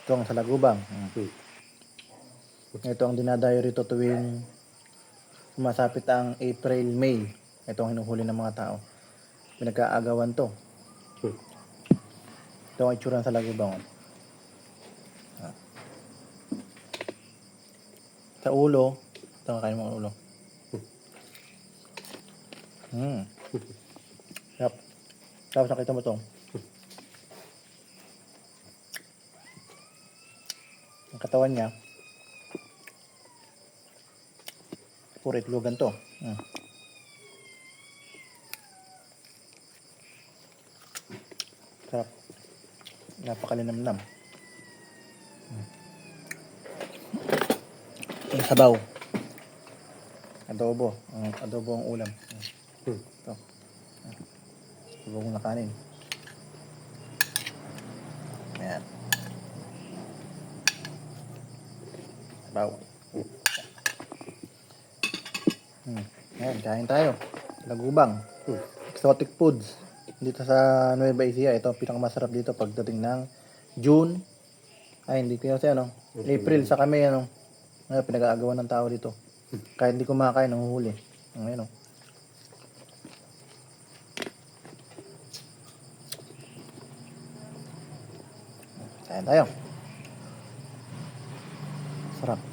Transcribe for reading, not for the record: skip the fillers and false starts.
Ito ang salagubang. Hmm. Ito ang dinadayo rito tuwing sumasapit ang April, May. Ito ang hinuhuli ng mga tao. Pinagkaagawan to. Ito ang itsura ng salagubang. Sa ulo, ito ang kain mo ulo. Sarap. Tapos nakita mo to. Ang katawan niya, puro itlogan to. Sarap. Napakalinamnam. Yung sabaw. Adobo. Adobo ang ulam. Ito. Adobo na kanin. Ayan. Sabaw. Ayan, kain tayo. Lagubang. Exotic foods. Dito sa Nueva Ecija, ito ang pinakamasarap dito pagdating ng June. Ay, hindi ko kasi April sa kami, pinag-aagawan ng tao dito. Kahit hindi kumakain, nanguhuli. Ayan, Kain tayo. Sarap.